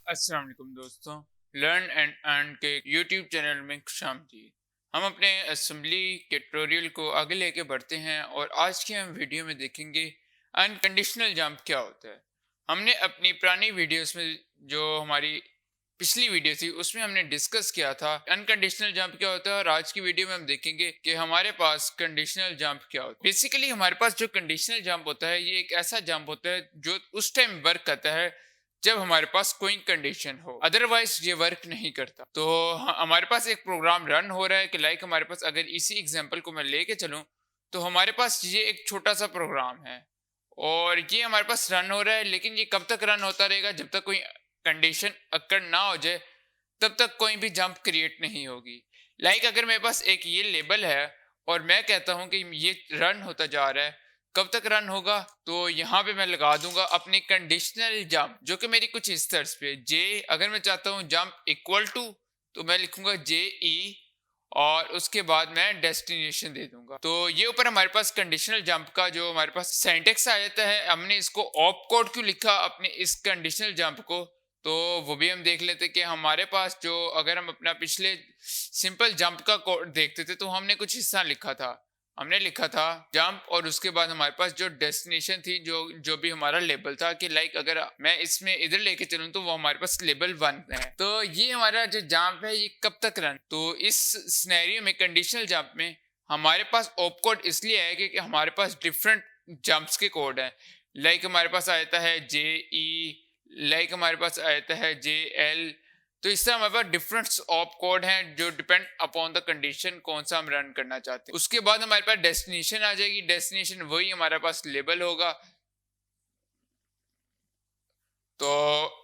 अस्सलाम वालेकुम दोस्तों। लर्न एंड अर्न के यूट्यूब चैनल में खुशामदीद। हम अपने असेंबली के ट्यूटोरियल को आगे लेके बढ़ते हैं और आज की हम वीडियो में देखेंगे अनकंडीशनल जंप क्या होता है। हमने अपनी पुरानी वीडियोस में जो हमारी पिछली वीडियो थी उसमें हमने डिस्कस किया था अनकंडीशनल जंप क्या होता है, और आज की वीडियो में हम देखेंगे कि हमारे पास कंडीशनल जंप क्या होता है। बेसिकली हमारे पास जो कंडीशनल जंप होता है ये एक ऐसा जंप होता है जो उस टाइम वर्क करता है जब हमारे पास कोई कंडीशन हो, अदरवाइज ये वर्क नहीं करता। तो हमारे पास एक प्रोग्राम रन हो रहा है कि लाइक हमारे पास अगर इसी एग्जांपल को मैं लेके चलूं तो हमारे पास ये एक छोटा सा प्रोग्राम है और ये हमारे पास रन हो रहा है, लेकिन ये कब तक रन होता रहेगा? जब तक कोई कंडीशन अक्कर ना हो जाए तब तक कोई भी जंप क्रिएट नहीं होगी। लाइक अगर मेरे पास एक ये लेबल है और मैं कहता हूं कि ये रन होता जा रहा है, कब तक रन होगा? तो यहाँ पे मैं लगा दूंगा अपनी कंडीशनल जंप, जो कि मेरी कुछ इस तरह पे जे, अगर मैं चाहता हूँ जंप इक्वल टू तो मैं लिखूंगा जे ई और उसके बाद मैं डेस्टिनेशन दे दूंगा। तो ये ऊपर हमारे पास कंडीशनल जंप का जो हमारे पास सिंटेक्स आ जाता है, हमने इसको ऑप कोड क्यों लिखा अपने इस कंडीशनल जंप को, तो वो भी हम देख लेते कि हमारे पास जो, अगर हम अपना पिछले सिंपल जंप का कोड देखते थे तो हमने कुछ हिस्सा लिखा था। हमने लिखा था जंप और उसके बाद हमारे पास जो डेस्टिनेशन थी, जो जो भी हमारा लेबल था कि लाइक अगर मैं इसमें इधर लेके चलूं तो वो हमारे पास लेबल 1 है। तो ये हमारा जो जंप है ये कब तक रन, तो इस सिनेरियो में कंडीशनल जंप में हमारे पास ऑप कोड इसलिए है कि हमारे पास डिफरेंट जंप्स के कोड है। लाइक हमारे पास आ जाता है जे ई, लाइक हमारे पास आ जाता है जे एल। तो इस तरह हमारे पास डिफरेंट ऑप कोड हैं जो डिपेंड अपॉन द कंडीशन कौन सा हम रन करना चाहते हैं। उसके बाद हमारे पास डेस्टिनेशन आ जाएगी। डेस्टिनेशन वही हमारे पास लेबल होगा। तो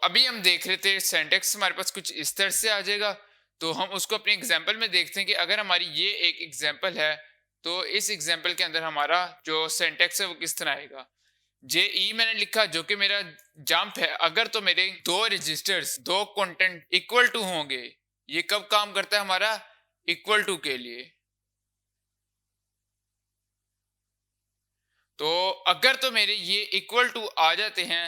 अभी हम देख रहे थे सिंटेक्स हमारे पास कुछ इस तरह से आ जाएगा। तो हम उसको अपने एग्जांपल में देखते हैं कि अगर हमारी ये एक एग्जांपल है तो इस एग्जांपल के अंदर हमारा जो सिंटेक्स है वो किस तरह आएगा। जे ई मैंने लिखा जो कि मेरा जंप है, अगर तो मेरे दो रजिस्टर्स, दो कंटेंट इक्वल टू होंगे। ये कब काम करता है हमारा? इक्वल टू के लिए। तो अगर तो मेरे ये इक्वल टू आ जाते हैं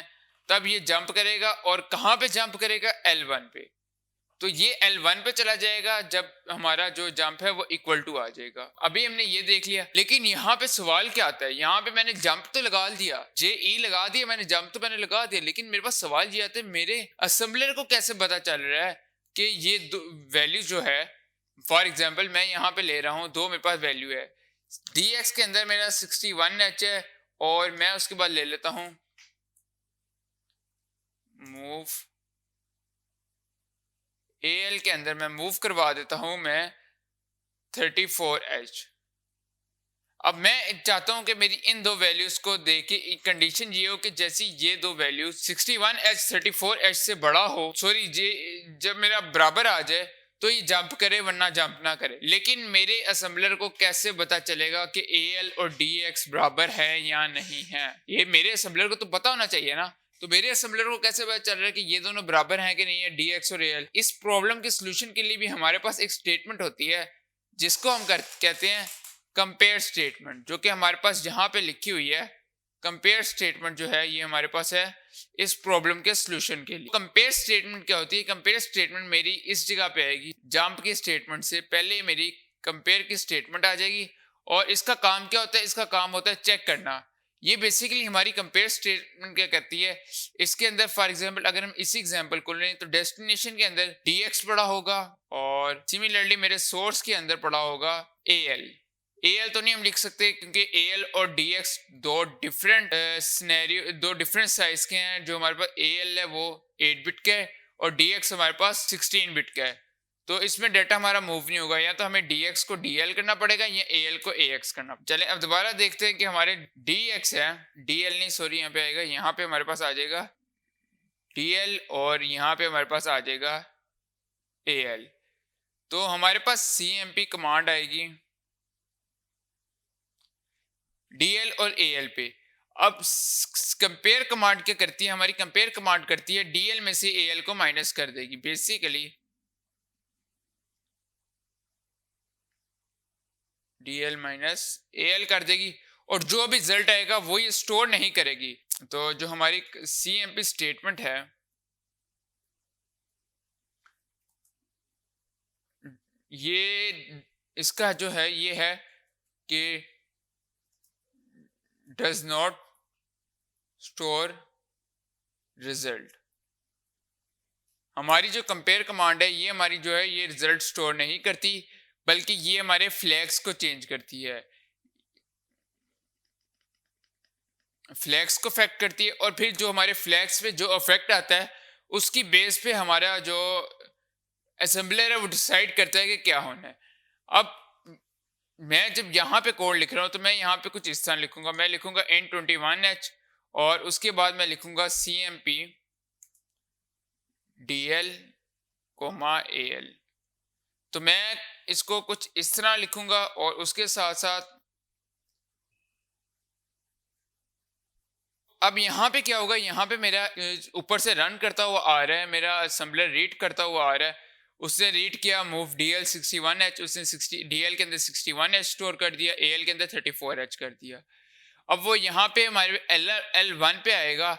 तब ये जंप करेगा, और कहां पे जंप करेगा? L1 पे। तो ये L1 पे चला जाएगा जब हमारा जो जंप है वो इक्वल टू आ जाएगा। अभी हमने ये देख लिया, लेकिन यहाँ पे सवाल क्या आता है? यहाँ पे मैंने जंप तो लगा दिया, जे ई लगा दिया मैंने, जंप तो मैंने लगा दिया, लेकिन मेरे पास सवाल ये आता है मेरे असेंबलर को कैसे पता चल रहा है कि ये वैल्यू जो है, फॉर एग्जाम्पल मैं यहाँ पे ले रहा हूँ दो, मेरे पास वैल्यू है डी एक्स के अंदर मेरा 61H है, और मैं उसके बाद ले लेता हूँ मूव एल के अंदर मैं मूव करवा देता हूं मैं 34H। अब मैं चाहता हूं कि मेरी इन दो वैल्यूज को देके कंडीशन ये हो कि जैसी ये दो वैल्यूज 61H 34H से बड़ा हो, सॉरी ये जब मेरा बराबर आ जाए तो ये जंप करे, वरना जंप ना करे। लेकिन मेरे असेंबलर को कैसे पता चलेगा कि AL और DX बराबर है या नहीं है? ये मेरे असेंबलर को तो पता होना चाहिए ना। तो मेरे असेंबलर को कैसे पता चल रहा है कि ये दोनों बराबर हैं कि नहीं है, DX और AL? इस प्रॉब्लम के सोल्यूशन के लिए भी हमारे पास एक स्टेटमेंट होती है जिसको हम कहते हैं कंपेयर स्टेटमेंट, जो कि हमारे पास जहां पे लिखी हुई है। कंपेयर स्टेटमेंट जो है ये हमारे पास है इस प्रॉब्लम के सॉल्यूशन के लिए। कंपेयर स्टेटमेंट क्या होती है? कंपेयर स्टेटमेंट मेरी इस जगह पे आएगी, जंप की स्टेटमेंट से पहले मेरी कंपेयर की स्टेटमेंट आ जाएगी। और इसका काम क्या होता है? इसका काम होता है चेक करना। ये बेसिकली हमारी कंपेयर स्टेटमेंट क्या करती है, इसके अंदर फॉर एग्जांपल अगर हम इसी एग्जांपल को लें तो डेस्टिनेशन के अंदर dx पड़ा होगा और सिमिलरली मेरे सोर्स के अंदर पड़ा होगा AL तो नहीं हम लिख सकते क्योंकि AL और DX दो डिफरेंट सिनेरियो, दो डिफरेंट साइज के हैं। जो हमारे पास AL है वो 8 बिट का है और DX हमारे पास 16 बिट का है। तो इसमें डाटा हमारा मूव नहीं होगा, या तो हमें DX को DL करना पड़ेगा या AL को AX करना। चले अब दोबारा देखते हैं कि हमारे DX है, DL नहीं सॉरी, यहाँ पे आएगा, यहाँ पे हमारे पास आ जाएगा DL और यहाँ पे हमारे पास आ जाएगा AL। तो हमारे पास CMP कमांड आएगी DL और AL पे। अब कंपेयर कमांड क्या करती है? हमारी कंपेयर कमांड करती है DL में से AL को माइनस कर देगी, बेसिकली DL माइनस AL कर देगी, और जो भी रिजल्ट आएगा वो ये स्टोर नहीं करेगी। तो जो हमारी CMP स्टेटमेंट है ये इसका जो है ये है कि डज नॉट स्टोर रिजल्ट। हमारी जो कंपेयर कमांड है ये हमारी जो है ये रिजल्ट स्टोर नहीं करती, बल्कि ये हमारे फ्लैग्स को चेंज करती है, फ्लैग्स को अफेक्ट करती है। और फिर जो हमारे फ्लैग्स पे जो अफेक्ट आता है उसकी बेस पे हमारा जो असेंबलर है वो डिसाइड करता है कि क्या होना है। अब मैं जब यहाँ पे कोड लिख रहा हूँ तो मैं यहाँ पे कुछ इस तरह लिखूंगा, मैं लिखूंगा N21H और उसके बाद मैं लिखूंगा CMP DL AL। तो मैं इसको कुछ इस तरह लिखूंगा और उसके साथ साथ अब यहाँ पे क्या होगा, यहाँ पे मेरा ऊपर से रन करता हुआ आ रहा है, मेरा असेंबलर रीड करता हुआ आ रहा है। उसने रीड किया मूव DL61H, उसने 60 DL के अंदर 61H स्टोर कर दिया, AL के अंदर 34H कर दिया। अब वो यहाँ पे हमारे L1 पे आएगा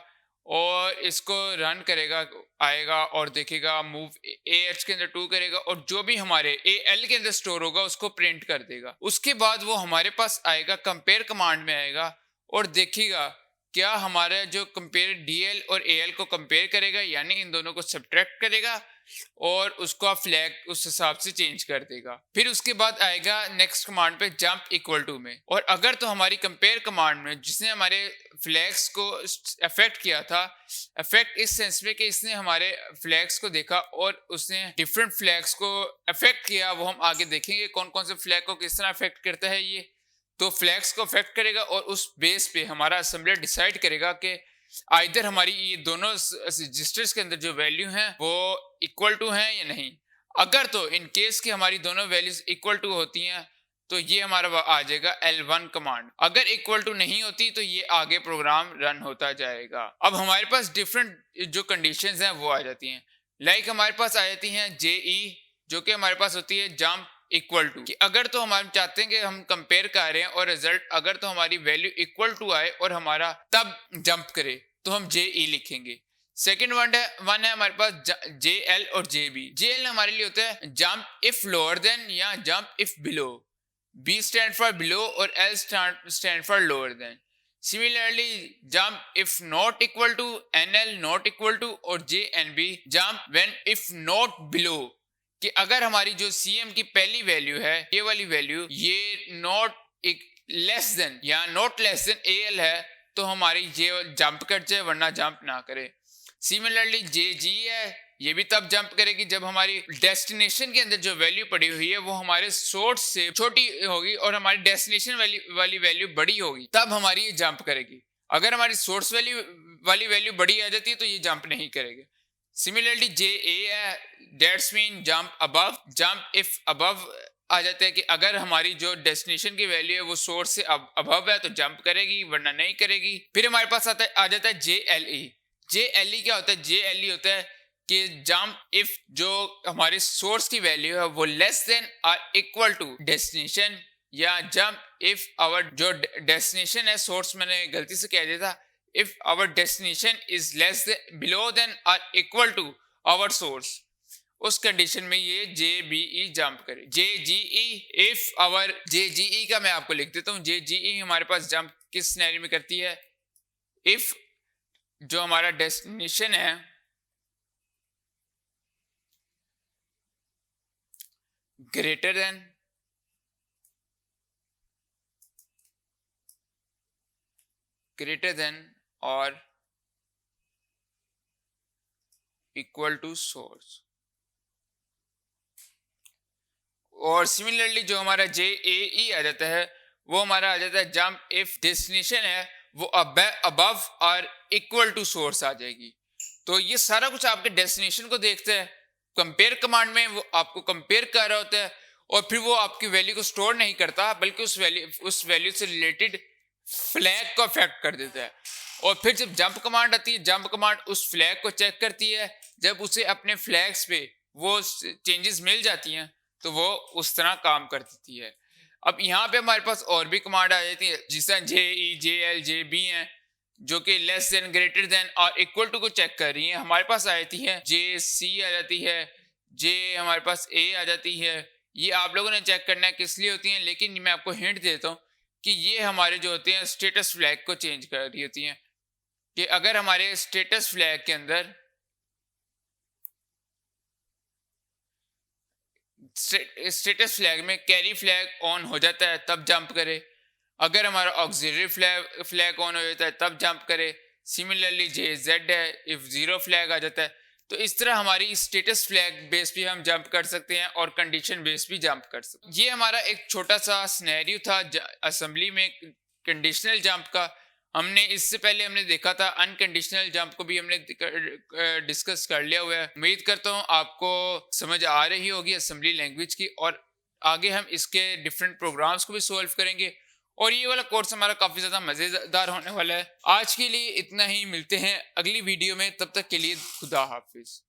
और इसको रन करेगा, आएगा और देखेगा, मूव AH के अंदर 2 करेगा और जो भी हमारे AL के अंदर स्टोर होगा उसको प्रिंट कर देगा। उसके बाद वो हमारे पास आएगा, कंपेयर कमांड में आएगा और देखेगा क्या हमारा जो कंपेयर DL और AL को कंपेयर करेगा, यानी इन दोनों को सब्ट्रैक्ट करेगा और उसको फ्लैग उस हिसाब से चेंज कर देगा। फिर उसके बाद आएगा नेक्स्ट कमांड पे जंप इक्वल टू में, और अगर तो हमारी कंपेयर कमांड में जिसने हमारे फ्लैग्स को अफेक्ट किया था, अफेक्ट इस सेंस में कि इसने हमारे फ्लैग्स को देखा और उसने डिफरेंट फ्लैग्स को अफेक्ट किया, वो हम आगे देखेंगे कौन कौन से फ्लैग को किस तरह अफेक्ट करता है ये। तो फ्लैग्स को अफेक्ट करेगा और उस बेस पे हमारा असेंबलर डिसाइड करेगा कि आइदर हमारी ये दोनों रजिस्टर्स के अंदर जो वैल्यू हैं वो इक्वल टू हैं या नहीं। अगर तो इन केस की हमारी दोनों वैल्यूज इक्वल टू होती हैं तो ये हमारा आ जाएगा L1 कमांड। अगर इक्वल टू नहीं होती तो ये आगे प्रोग्राम रन होता जाएगा। अब हमारे पास डिफरेंट जो कंडीशंस हैं वो आ जाती हैं, लाइक हमारे पास आ जाती हैं JE, जो कि हमारे पास होती है जंप इक्वल टू, कि अगर तो हम चाहते हैं कि हम कंपेयर कर रहे हैं और रिजल्ट अगर तो हमारी वैल्यू इक्वल टू आए और हमारा तब जंप करे तो हम JE लिखेंगे। सेकेंड वन है हमारे पास JL और JB। JL हमारे लिए होता है जंप इफ लोअर देन या jump if below. B stand for below और L stand for lower than. Similarly, jump if not equal to, NL not equal to और JNB jump when if not below, कि अगर हमारी जो CM की पहली value है ये वाली वैल्यू ये नॉट लेस देन या नॉट लेस देन AL है तो हमारी ये जंप कर जाए, वरना जंप ना करे। सिमिलरली JG है, ये भी तब जंप करेगी जब हमारी डेस्टिनेशन के अंदर जो वैल्यू पड़ी हुई है वो हमारे सोर्स से छोटी होगी और हमारी डेस्टिनेशन वाली वैल्यू बड़ी होगी, तब हमारी ये जंप करेगी। अगर हमारी सोर्स वैल्यू वाली वैल्यू बड़ी आ जाती है तो ये जंप नहीं करेगी। सिमिलरली JA है, that's mean jump above. Jump if above आ जाता है कि अगर हमारी जो डेस्टिनेशन की वैल्यू है वो सोर्स से अबव है तो जंप करेगी, वरना नहीं करेगी। फिर हमारे पास आ जाता है JLE। JLE क्या होता है? JLE होता है कि जंप इफ जो हमारे सोर्स की वैल्यू है वो लेस देन और इक्वल टू डेस्टिनेशन, या जंप इफ आवर जो डेस्टिनेशन है, सोर्स मैंने गलती से कह दिया था, if our destination is less than below than or equal to our source, उस कंडीशन में ये JBE जंप करे। JGE if our JGE का मैं आपको लिख देता हूँ। JGE हमारे पास जंप किस सिनेरियो में करती है? if जो हमारा डेस्टिनेशन है ग्रेटर देन और इक्वल टू सोर्स। और सिमिलरली जो हमारा JAE आ जाता है वो हमारा आ जाता है जंप इफ डेस्टिनेशन है वो अबव और इक्वल टू सोर्स आ जाएगी। तो ये सारा कुछ आपके डेस्टिनेशन को देखते हैं। कंपेयर कमांड में वो आपको कंपेयर कर रहा होता है और फिर वो आपकी वैल्यू को स्टोर नहीं करता, बल्कि उस वैल्यू से रिलेटेड फ्लैग को अफेक्ट कर देता है। और फिर जब जंप कमांड आती है, जंप कमांड उस फ्लैग को चेक करती है। जब उसे अपने फ्लैग्स पे वो चेंजेस मिल जाती हैं तो वो उस तरह काम कर देती है। अब यहाँ पे हमारे पास और भी कमांड आ जाती है, जिस तरह JE, JL, JB हैं, जो कि लेस देन, ग्रेटर देन और इक्वल टू को चेक कर रही हैं। हमारे पास आ जाती है JC आ जाती है, J हमारे पास A आ जाती है, ये आप लोगों ने चेक करना है किस लिए होती हैं, लेकिन मैं आपको हिंट देता हूँ कि ये हमारे जो होते हैं स्टेटस फ्लैग को चेंज कर रही होती हैं। कि अगर हमारे स्टेटस फ्लैग के अंदर स्टेटस फ्लैग में कैरी फ्लैग ऑन हो जाता है तब जंप करे, अगर हमारा ऑक्सिलरी फ्लैग फ्लैग ऑन हो जाता है तब जंप करे। सिमिलरली जे जेड है, इफ जीरो फ्लैग आ जाता है। तो इस तरह हमारी स्टेटस फ्लैग बेस भी हम जंप कर सकते हैं और कंडीशन बेस भी जंप कर सकते हैं। ये हमारा एक छोटा सा सिनेरियो था असेंबली में कंडीशनल जंप का। हमने इससे पहले हमने देखा था अनकंडीशनल जंप को भी हमने डिस्कस कर लिया हुआ है। उम्मीद करता हूँ आपको समझ आ रही होगी असेंबली लैंग्वेज की, और आगे हम इसके डिफरेंट प्रोग्राम्स को भी सॉल्व करेंगे और ये वाला कोर्स हमारा काफी ज्यादा मजेदार होने वाला है। आज के लिए इतना ही, मिलते हैं अगली वीडियो में, तब तक के लिए खुदा हाफिज।